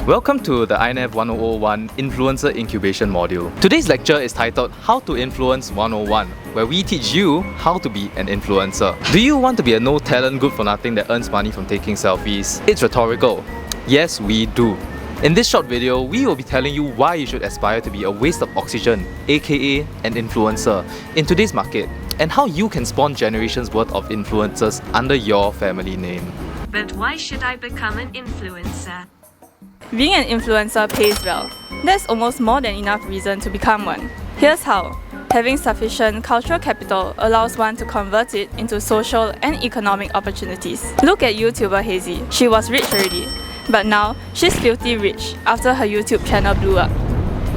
Welcome to the NM3205 Influencer Incubation Module. Today's lecture is titled How to Influence 101, where we teach you how to be an influencer. Do you want to be a no-talent, good-for-nothing that earns money from taking selfies? It's rhetorical. Yes, we do. In this short video, we will be telling you why you should aspire to be a waste of oxygen, aka an influencer, in today's market, and how you can spawn generations worth of influencers under your family name. But why should I become an influencer? Being an influencer pays well. There's almost more than enough reason to become one. Here's how. Having sufficient cultural capital allows one to convert it into social and economic opportunities. Look at YouTuber Hazy. She was rich already, but now she's filthy rich after her YouTube channel blew up.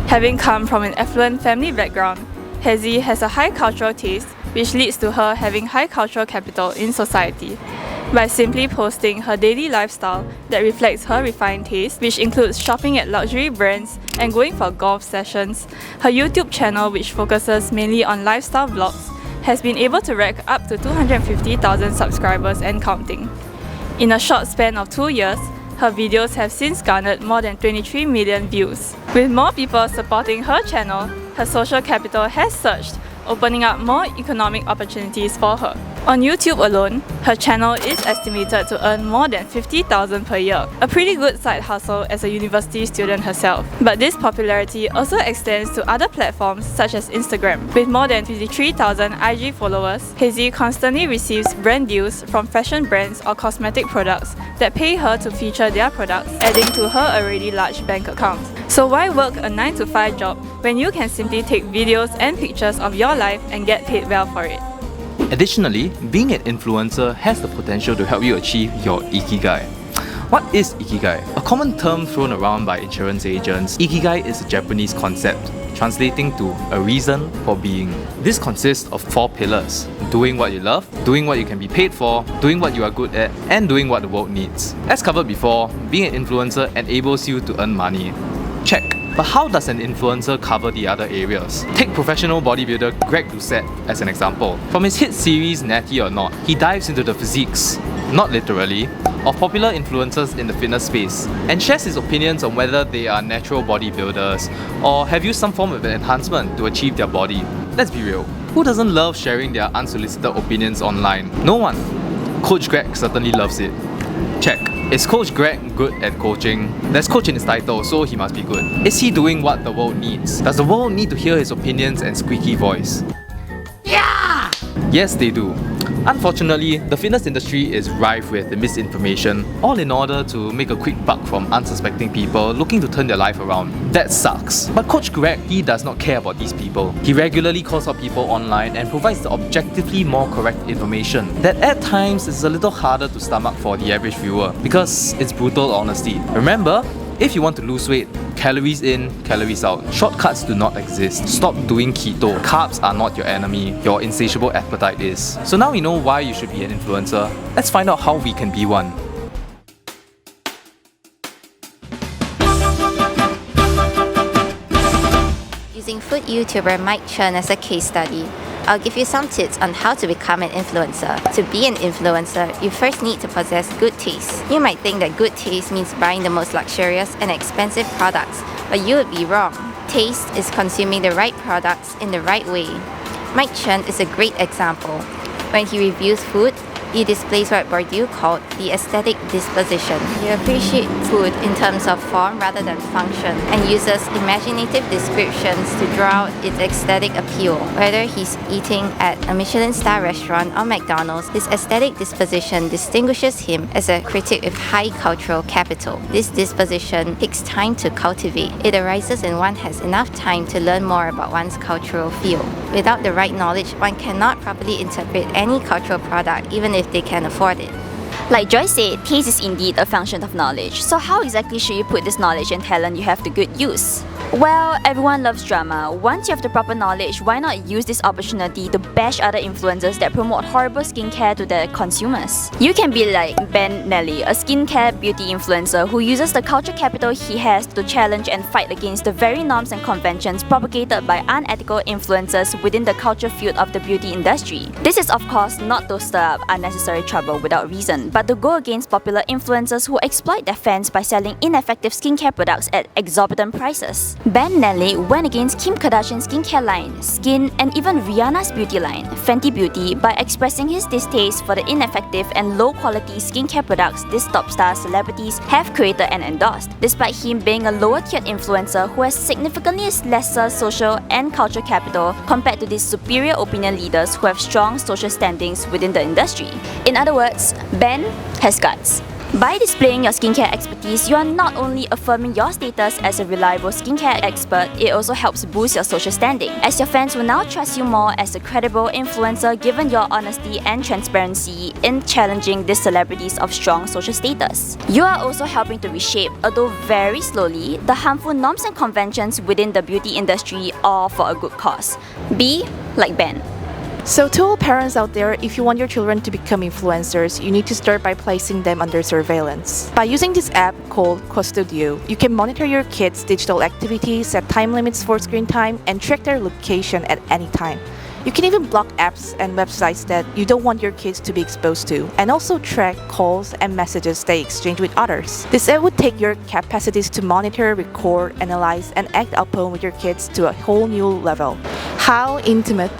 Having come from an affluent family background, Hazy has a high cultural taste, which leads to her having high cultural capital in society. By simply posting her daily lifestyle that reflects her refined taste, which includes shopping at luxury brands and going for golf sessions, her YouTube channel, which focuses mainly on lifestyle vlogs, has been able to rack up to 250,000 subscribers and counting. In a short span of 2 years, her videos have since garnered more than 23 million views. With more people supporting her channel, her social capital has surged, opening up more economic opportunities for her. On YouTube alone, her channel is estimated to earn more than 50,000 per year, a pretty good side hustle as a university student herself. But this popularity also extends to other platforms such as Instagram. With more than 53,000 IG followers, Hazy constantly receives brand deals from fashion brands or cosmetic products that pay her to feature their products, adding to her already large bank account. So why work a 9-to-5 job when you can simply take videos and pictures of your life and get paid well for it? Additionally, being an influencer has the potential to help you achieve your ikigai. What is ikigai? A common term thrown around by insurance agents, ikigai is a Japanese concept, translating to a reason for being. This consists of 4 pillars: doing what you love, doing what you can be paid for, doing what you are good at, and doing what the world needs. As covered before, being an influencer enables you to earn money. Check. But how does an influencer cover the other areas? Take professional bodybuilder Greg Doucette as an example. From his hit series Natty or Not, he dives into the physiques, not literally, of popular influencers in the fitness space and shares his opinions on whether they are natural bodybuilders or have used some form of enhancement to achieve their body. Let's be real, who doesn't love sharing their unsolicited opinions online? No one. Coach Greg certainly loves it. Check. Is Coach Greg good at coaching? There's coach in his title, so he must be good. Is he doing what the world needs? Does the world need to hear his opinions and squeaky voice? Yeah! Yes, they do. Unfortunately, the fitness industry is rife with misinformation, all in order to make a quick buck from unsuspecting people looking to turn their life around. That sucks. But Coach Greg, he does not care about these people. He regularly calls out people online and provides the objectively more correct information that at times is a little harder to stomach for the average viewer because it's brutal honesty. Remember, if you want to lose weight, calories in, calories out. Shortcuts do not exist. Stop doing keto. Carbs are not your enemy. Your insatiable appetite is. So now we know why you should be an influencer. Let's find out how we can be one. Using food YouTuber Mike Chen as a case study, I'll give you some tips on how to become an influencer. To be an influencer, you first need to possess good taste. You might think that good taste means buying the most luxurious and expensive products, but you would be wrong. Taste is consuming the right products in the right way. Mike Chen is a great example. When he reviews food, he displays what Bourdieu called the aesthetic disposition. He appreciates food in terms of form rather than function and uses imaginative descriptions to draw out its aesthetic appeal. Whether he's eating at a Michelin-star restaurant or McDonald's, his aesthetic disposition distinguishes him as a critic with high cultural capital. This disposition takes time to cultivate. It arises when one has enough time to learn more about one's cultural field. Without the right knowledge, one cannot properly interpret any cultural product, even if they can afford it. Like Joy said, taste is indeed a function of knowledge. So how exactly should you put this knowledge and talent you have to good use? Well, everyone loves drama. Once you have the proper knowledge, why not use this opportunity to bash other influencers that promote horrible skincare to their consumers? You can be like Ben Nelly, a skincare beauty influencer who uses the culture capital he has to challenge and fight against the very norms and conventions propagated by unethical influencers within the culture field of the beauty industry. This is of course not to stir up unnecessary trouble without reason, but to go against popular influencers who exploit their fans by selling ineffective skincare products at exorbitant prices. Ben Nelly went against Kim Kardashian's skincare line, Skin, and even Rihanna's beauty line, Fenty Beauty, by expressing his distaste for the ineffective and low-quality skincare products these top star celebrities have created and endorsed, despite him being a lower-tiered influencer who has significantly lesser social and culture capital compared to these superior opinion leaders who have strong social standings within the industry. In other words, Ben has guts. By displaying your skincare expertise, you are not only affirming your status as a reliable skincare expert, it also helps boost your social standing, as your fans will now trust you more as a credible influencer given your honesty and transparency in challenging these celebrities of strong social status. You are also helping to reshape, although very slowly, the harmful norms and conventions within the beauty industry, all for a good cause. Be like Ben. So to all parents out there, if you want your children to become influencers, you need to start by placing them under surveillance. By using this app called Custodio, you can monitor your kids' digital activities, set time limits for screen time, and track their location at any time. You can even block apps and websites that you don't want your kids to be exposed to, and also track calls and messages they exchange with others. This app would take your capacities to monitor, record, analyze, and act upon with your kids to a whole new level. How intimate?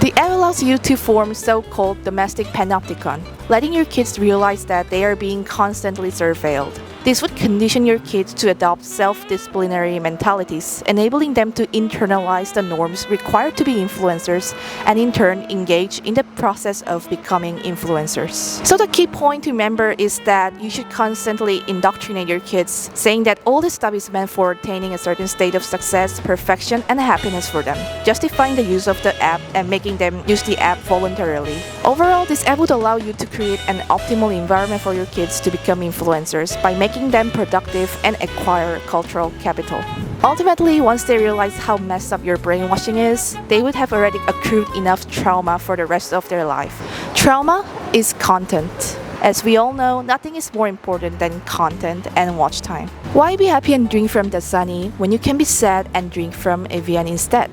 The app allows you to form so-called domestic panopticon, letting your kids realize that they are being constantly surveilled. This would condition your kids to adopt self-disciplinary mentalities, enabling them to internalize the norms required to be influencers and in turn engage in the process of becoming influencers. So the key point to remember is that you should constantly indoctrinate your kids, saying that all this stuff is meant for attaining a certain state of success, perfection, and happiness for them, justifying the use of the app and making them use the app voluntarily. Overall, this app would allow you to create an optimal environment for your kids to become influencers by making them productive and acquire cultural capital. Ultimately, once they realize how messed up your brainwashing is, they would have already accrued enough trauma for the rest of their life. Trauma is content. As we all know, nothing is more important than content and watch time. Why be happy and drink from Dasani when you can be sad and drink from Evian instead?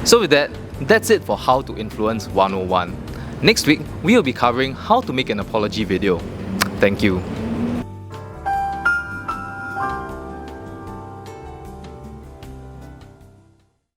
So with that, that's it for How to Influence 101. Next week, we will be covering how to make an apology video. Thank you.